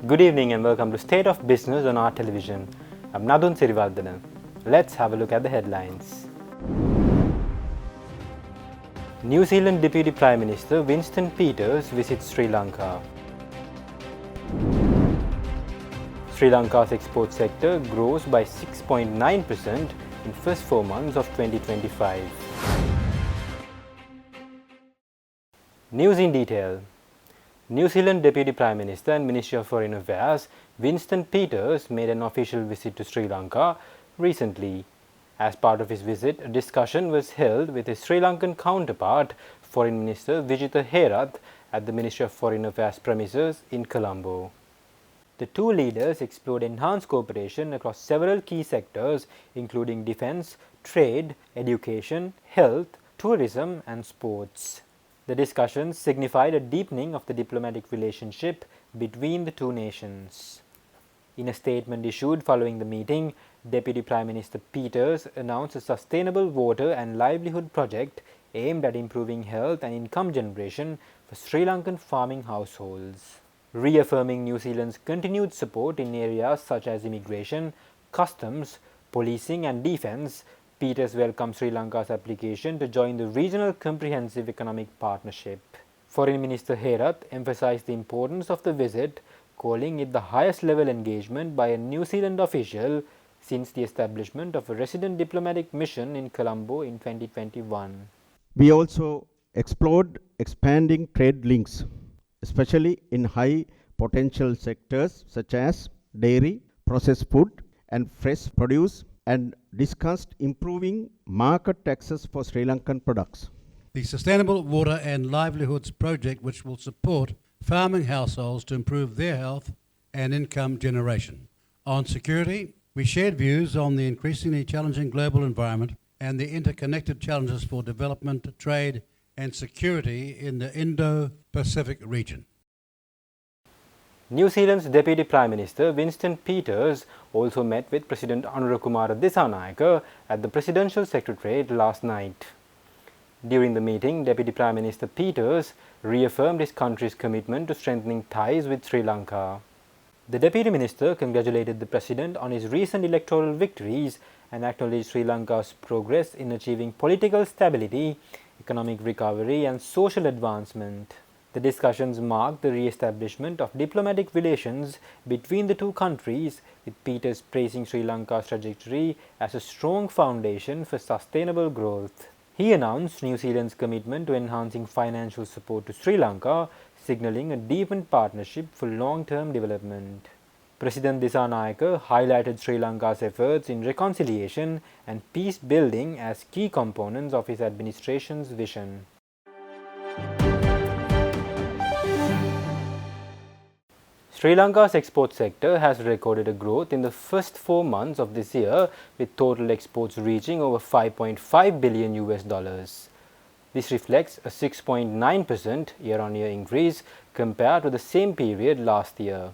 Good evening and welcome to State of Business on our television. I'm Nadun Sirivardhana. Let's have a look at the headlines. New Zealand Deputy Prime Minister Winston Peters visits Sri Lanka. Sri Lanka's export sector grows by 6.9% in first 4 months of 2025. News in detail. New Zealand Deputy Prime Minister and Minister of Foreign Affairs Winston Peters made an official visit to Sri Lanka recently. As part of his visit, a discussion was held with his Sri Lankan counterpart, Foreign Minister Vijitha Herath, at the Ministry of Foreign Affairs premises in Colombo. The two leaders explored enhanced cooperation across several key sectors including defence, trade, education, health, tourism and sports. The discussions signified a deepening of the diplomatic relationship between the two nations. In a statement issued following the meeting, Deputy Prime Minister Peters announced a sustainable water and livelihood project aimed at improving health and income generation for Sri Lankan farming households. Reaffirming New Zealand's continued support in areas such as immigration, customs, policing and defence, Peters welcomed Sri Lanka's application to join the Regional Comprehensive Economic Partnership. Foreign Minister Herath emphasised the importance of the visit, calling it the highest level engagement by a New Zealand official since the establishment of a resident diplomatic mission in Colombo in 2021. We also explored expanding trade links, especially in high potential sectors such as dairy, processed food and fresh produce, and discussed improving market access for Sri Lankan products. The Sustainable Water and Livelihoods project, which will support farming households to improve their health and income generation. On security, we shared views on the increasingly challenging global environment and the interconnected challenges for development, trade and security in the Indo-Pacific region. New Zealand's Deputy Prime Minister Winston Peters also met with President Anurakumara Dissanayake at the Presidential Secretariat last night. During the meeting, Deputy Prime Minister Peters reaffirmed his country's commitment to strengthening ties with Sri Lanka. The Deputy Minister congratulated the President on his recent electoral victories and acknowledged Sri Lanka's progress in achieving political stability, economic recovery and social advancement. The discussions marked the re-establishment of diplomatic relations between the two countries, with Peters praising Sri Lanka's trajectory as a strong foundation for sustainable growth. He announced New Zealand's commitment to enhancing financial support to Sri Lanka, signalling a deepened partnership for long-term development. President Dissanayake highlighted Sri Lanka's efforts in reconciliation and peace building as key components of his administration's vision. Sri Lanka's export sector has recorded a growth in the first 4 months of this year, with total exports reaching over $5.5 billion. This reflects a 6.9% year-on-year increase compared to the same period last year.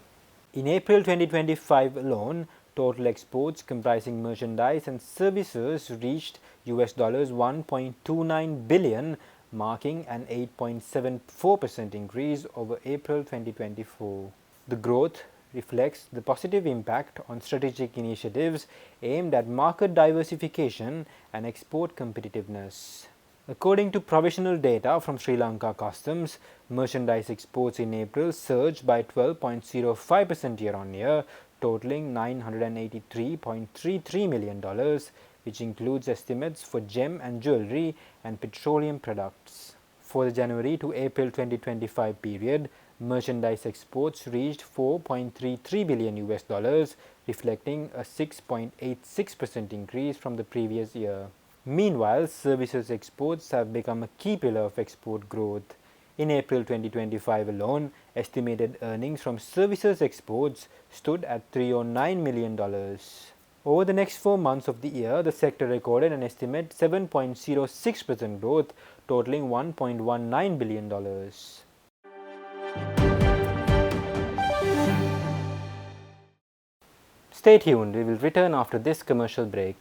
In April 2025 alone, total exports comprising merchandise and services reached $1.29 billion, marking an 8.74% increase over April 2024. The growth reflects the positive impact on strategic initiatives aimed at market diversification and export competitiveness. According to provisional data from Sri Lanka Customs, merchandise exports in April surged by 12.05% year-on-year, totaling $983.33 million, which includes estimates for gem and jewelry and petroleum products. For the January to April 2025 period, merchandise exports reached $4.33 billion, reflecting a 6.86% increase from the previous year. Meanwhile, services exports have become a key pillar of export growth. In April 2025 alone, estimated earnings from services exports stood at $309 million. Over the next 4 months of the year, the sector recorded an estimate 7.06% growth, totaling $1.19 billion. Stay tuned, we will return after this commercial break.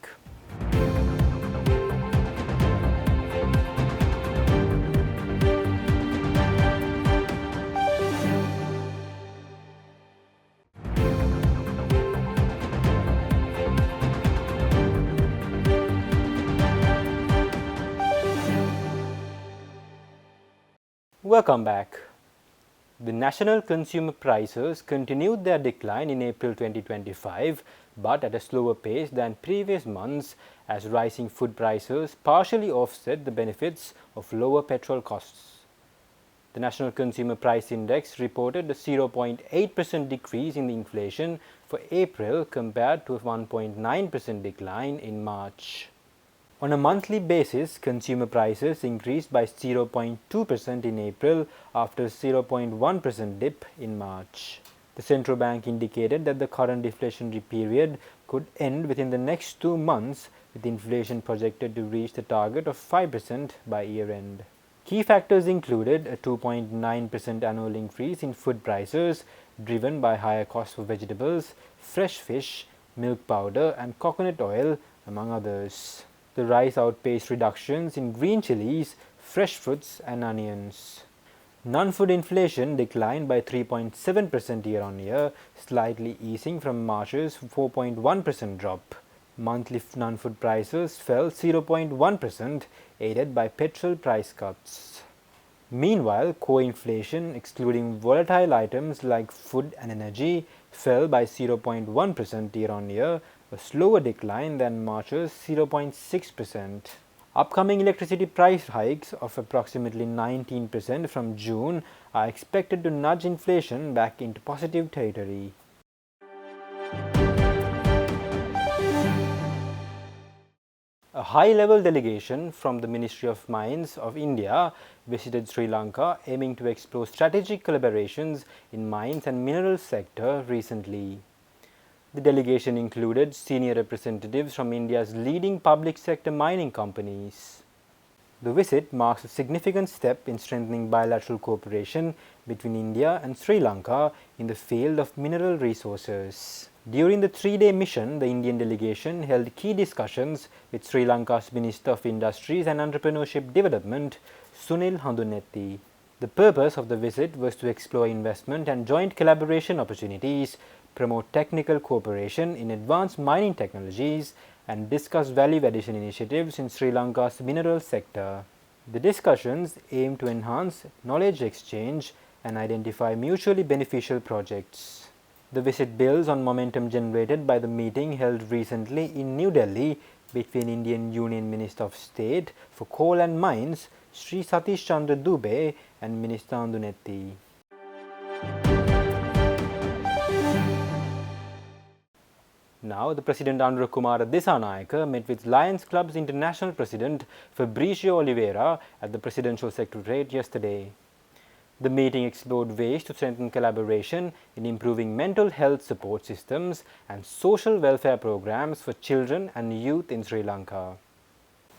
Welcome back. The national consumer prices continued their decline in April 2025, but at a slower pace than previous months as rising food prices partially offset the benefits of lower petrol costs. The National Consumer Price Index reported a 0.8% decrease in the inflation for April compared to a 1.9% decline in March. On a monthly basis, consumer prices increased by 0.2% in April after a 0.1% dip in March. The central bank indicated that the current deflationary period could end within the next 2 months, with inflation projected to reach the target of 5% by year end. Key factors included a 2.9% annual increase in food prices, driven by higher costs for vegetables, fresh fish, milk powder, and coconut oil, among others. The rise outpaced reductions in green chilies, fresh fruits, and onions. Non-food inflation declined by 3.7% year-on-year, slightly easing from March's 4.1% drop. Monthly non-food prices fell 0.1%, aided by petrol price cuts. Meanwhile, core inflation, excluding volatile items like food and energy, fell by 0.1% year-on-year, a slower decline than March's 0.6%. Upcoming electricity price hikes of approximately 19% from June are expected to nudge inflation back into positive territory. A high-level delegation from the Ministry of Mines of India visited Sri Lanka, aiming to explore strategic collaborations in mines and minerals sector recently. The delegation included senior representatives from India's leading public sector mining companies. The visit marks a significant step in strengthening bilateral cooperation between India and Sri Lanka in the field of mineral resources. During the 3-day mission, the Indian delegation held key discussions with Sri Lanka's Minister of Industries and Entrepreneurship Development, Sunil Handunetti. The purpose of the visit was to explore investment and joint collaboration opportunities, promote technical cooperation in advanced mining technologies, and discuss value addition initiatives in Sri Lanka's mineral sector. The discussions aim to enhance knowledge exchange and identify mutually beneficial projects. The visit builds on momentum generated by the meeting held recently in New Delhi between Indian Union Minister of State for Coal and Mines, Sri Satish Chandra Dubey, and Minister Handunetti. Now, the President Andrew Kumara Dissanayake met with Lions Club's International President Fabricio Oliveira at the Presidential Secretariat yesterday. The meeting explored ways to strengthen collaboration in improving mental health support systems and social welfare programs for children and youth in Sri Lanka.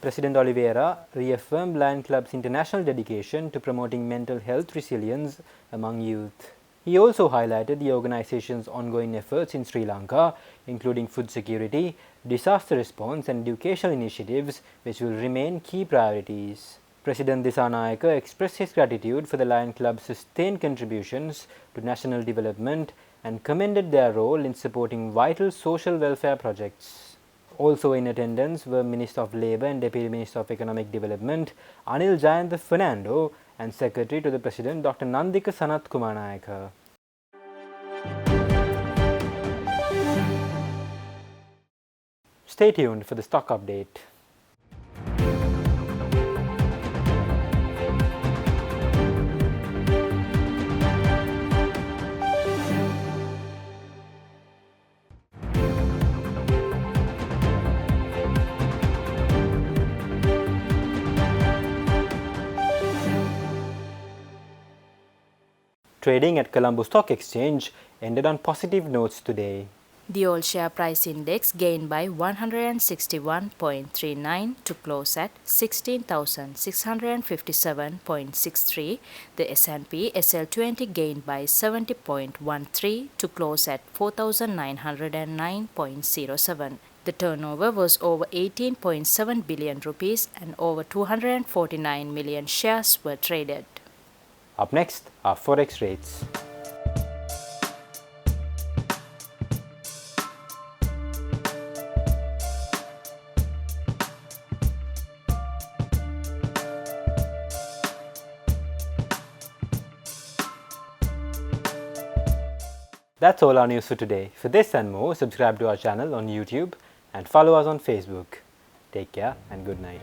President Oliveira reaffirmed Lions Club's international dedication to promoting mental health resilience among youth. He also highlighted the organization's ongoing efforts in Sri Lanka, including food security, disaster response, and educational initiatives, which will remain key priorities. President Dissanayake expressed his gratitude for the Lions Club's sustained contributions to national development and commended their role in supporting vital social welfare projects. Also in attendance were Minister of Labour and Deputy Minister of Economic Development Anil Jayantha Fernando and Secretary to the President Dr. Nandika Sanath Kumarnayaka. Stay tuned for the stock update. Trading at Colombo Stock Exchange ended on positive notes today. The all-share price index gained by 161.39 to close at 16,657.63. The S&P SL20 gained by 70.13 to close at 4,909.07. The turnover was over 18.7 billion rupees and over 249 million shares were traded. Up next are Forex rates. That's all our news for today. For this and more, subscribe to our channel on YouTube and follow us on Facebook. Take care and good night.